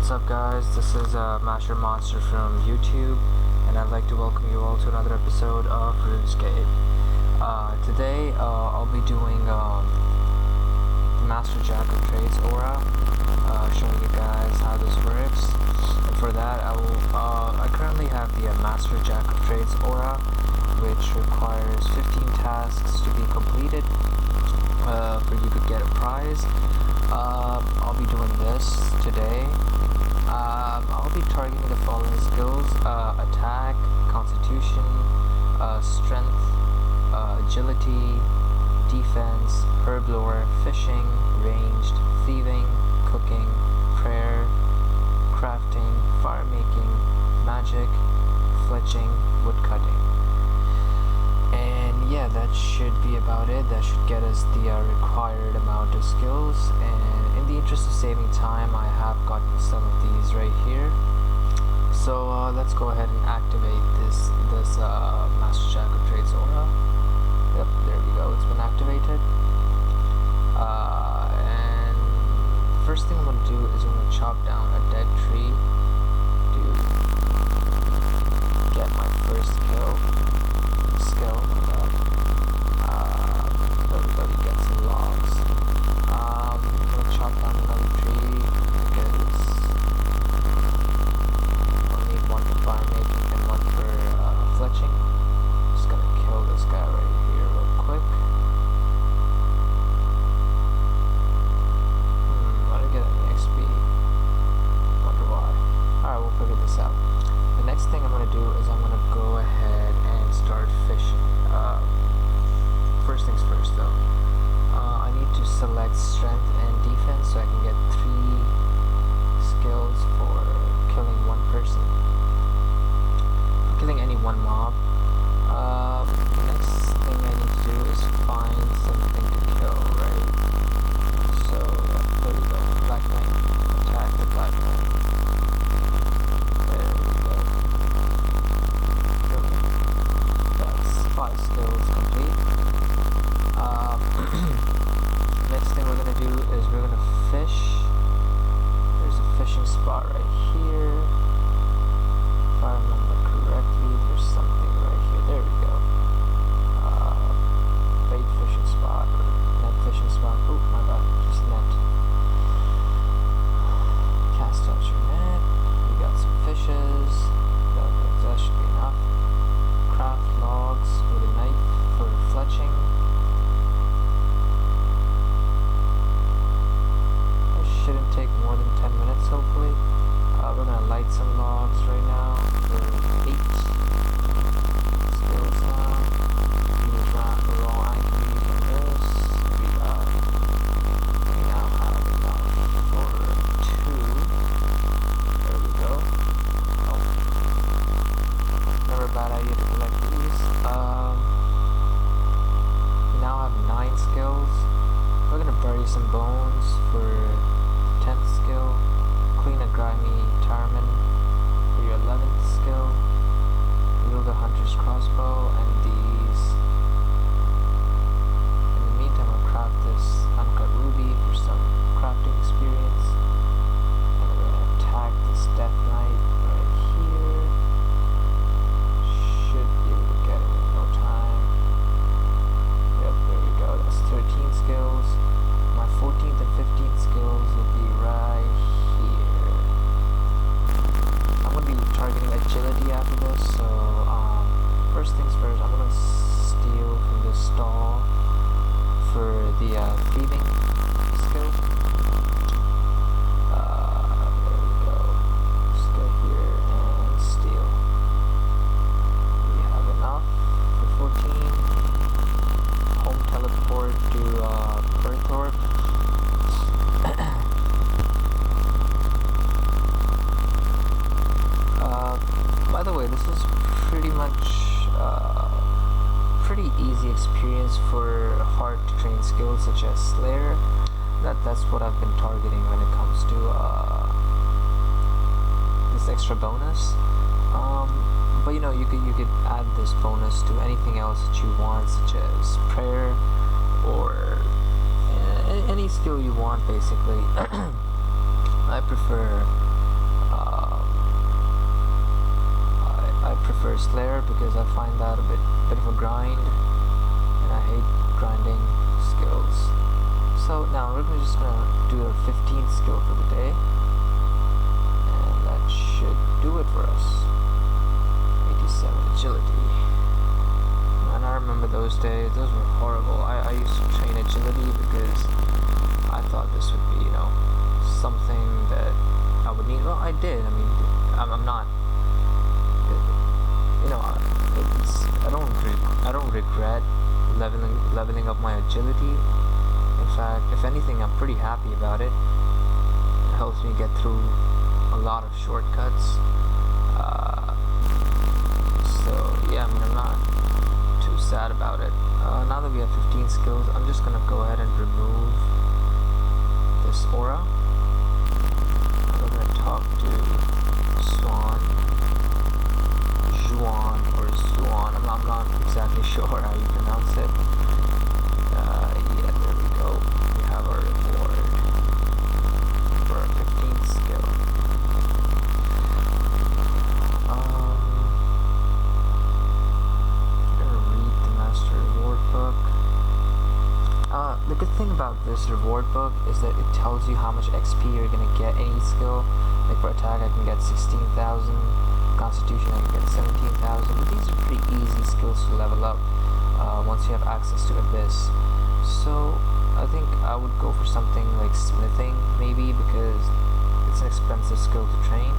What's up guys, this is Master Monster from YouTube, and I'd like to welcome you all to another episode of RuneScape. Today I'll be doing the Master Jack of Trades aura, showing you guys how this works. And for that I currently have the Master Jack of Trades aura, which requires 15 tasks to be completed for you to get a prize. I'll be doing this today. I'll be targeting the following skills: attack, constitution, strength, agility, defense, herb lore, fishing, ranged, thieving, cooking, prayer, crafting, fire making, magic, fletching, woodcutting. And yeah, that should be about it. That should get us the required amount of skills. And in the interest of saving time, I have gotten some of these right here. So let's go ahead and activate this Master Jack of Trades aura. Yep, there we go. It's been activated. And the first thing I'm going to do is I'm going to chop down a dead tree to get my first skill, my bad. Everybody gets some logs. I'm gonna chop down another tree because I'll need one for fire making and one for fletching. Just gonna kill this guy right here real quick. I didn't get any XP. Wonder why. Alright, we'll figure this out. The next thing I'm gonna do is I'm gonna go ahead and start fishing. First things first though, I need to select strength and defense so I can get 3 skills for killing one person, for killing any one mob. The next thing I need to do is find something to kill, right? So there we go, Black Knight, attack the Black Knight. There we go. That's 5 skills complete. Next thing we're gonna do is we're gonna fish. There's a fishing spot right here. If I remember correctly, there's something right here. There we go. Bait fishing spot or net fishing spot. Oh, my bad. Just net. Cast out your net. We got some fishes. That should be enough. Craft logs with a knife for fletching. Shouldn't take more than 10 minutes, hopefully. We're gonna light some logs right now for 8 skills now. Use raw iron from this. We now have enough for 2. There we go. Oh, never a bad idea to collect these. We now have 9 skills. We're gonna bury some bones for 10th skill, clean a grimy tarman for your 11th skill, wield a hunter's crossbow, and these. In the meantime, I'll craft this uncut ruby for some crafting experience, and we're going to attack this death knight right here. Should be able to get him in no time. Yep, there we go, that's 13 skills. My 14th and 15th skills will be right here. I'm going to be targeting agility after this, so first things first, I'm going to steal from this stall for the thieving skill. There we go. Just go here and steal. We have enough for 14. Home teleport to Berthorpe. By the way, this is pretty much pretty easy experience for hard to train skills such as Slayer. That's what I've been targeting when it comes to this extra bonus. But you know, you could add this bonus to anything else that you want, such as prayer or any skill you want, basically. I prefer prefer Slayer because I find that a bit of a grind, and I hate grinding skills. So now we're just gonna do our 15th skill for the day, and that should do it for us. 87 agility. And I remember those days; those were horrible. I used to train agility because I thought this would be, something that I would need. Well, I did. I mean, I'm not. I don't regret leveling up my agility. In fact, if anything, I'm pretty happy about it. It helps me get through a lot of shortcuts. So yeah, I mean, I'm not too sad about it. Now that we have 15 skills, I'm just gonna go ahead and remove this aura. We're gonna talk to Juan or Zuan. I'm not exactly sure how you pronounce it. Yeah, there we go. We have our reward for our 15th skill. I'm gonna read the Master Reward book. The good thing about this reward book is that it tells you how much XP you're gonna get any skill. Like for attack, I can get 16,000. Constitution, I can get 17,000. But these are pretty easy skills to level up once you have access to Abyss. So I think I would go for something like smithing, maybe, because it's an expensive skill to train.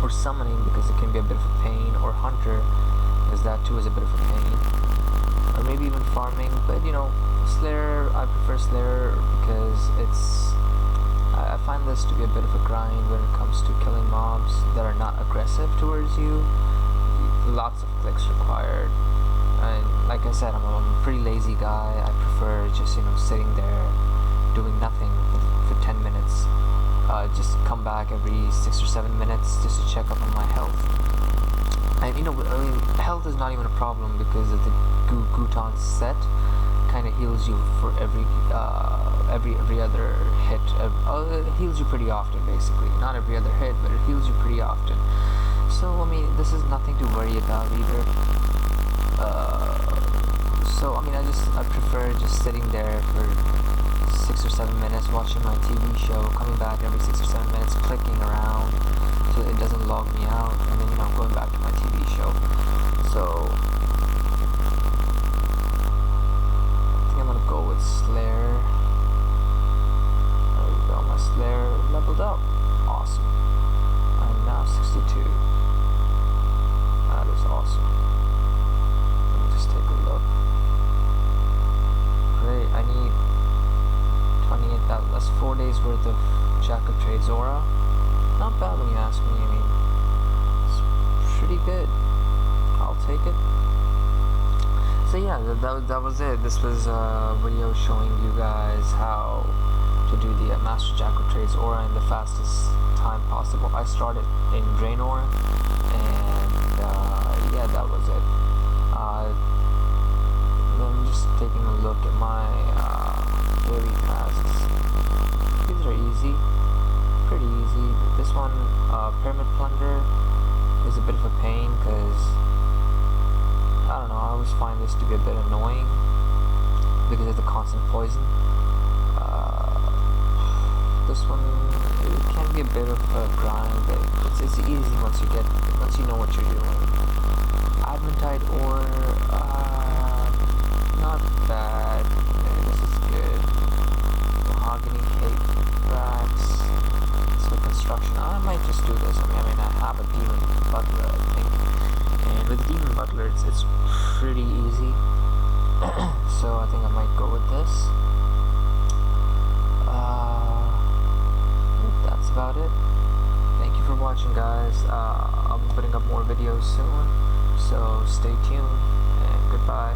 Or summoning, because it can be a bit of a pain. Or hunter, because that too is a bit of a pain. Or maybe even farming, but Slayer, I prefer Slayer because I find this to be a bit of a grind when it comes to killing mobs that are not aggressive towards you. Lots of clicks required, and like I said, I'm a pretty lazy guy. I prefer just sitting there doing nothing for 10 minutes. Just come back every 6 or 7 minutes just to check up on my health. And health is not even a problem because of the Gutan set. Kind of heals you for every other hit. It heals you pretty often, basically. Not every other hit, but it heals you pretty often. So I mean, this is nothing to worry about either. So I mean, I prefer just sitting there for 6 or 7 minutes, watching my TV show, coming back every 6 or 7 minutes, clicking around so it doesn't log me out, and then going back to my TV show. So I'm gonna go with Slayer. There we go, my Slayer leveled up. Awesome. I'm now 62. That is awesome. Let me just take a look. Great, I need 28,000. That's 4 days worth of Jack of Trades aura. Not bad when you ask me. I mean, it's pretty good. I'll take it. So yeah, that was it. This was a video showing you guys how to do the Master Jack of Trades aura in the fastest time possible. I started in Draynor, and yeah, that was it. I'm just taking a look at my daily tasks. These are easy, pretty easy. But this one, Pyramid Plunder, is a bit of a pain because I don't know, I always find this to be a bit annoying because of the constant poison. This one, it can be a bit of a grind, but it's easy once you know what you're doing. Adventite ore, not bad. This is good. Mahogany cake racks. So construction, I might just do this. I mean, I have a demon butler, I think. And with the demon butler, it's pretty easy. So I think I might go with this. That's about it. Thank you for watching, guys. I'll be putting up more videos soon, so stay tuned and goodbye.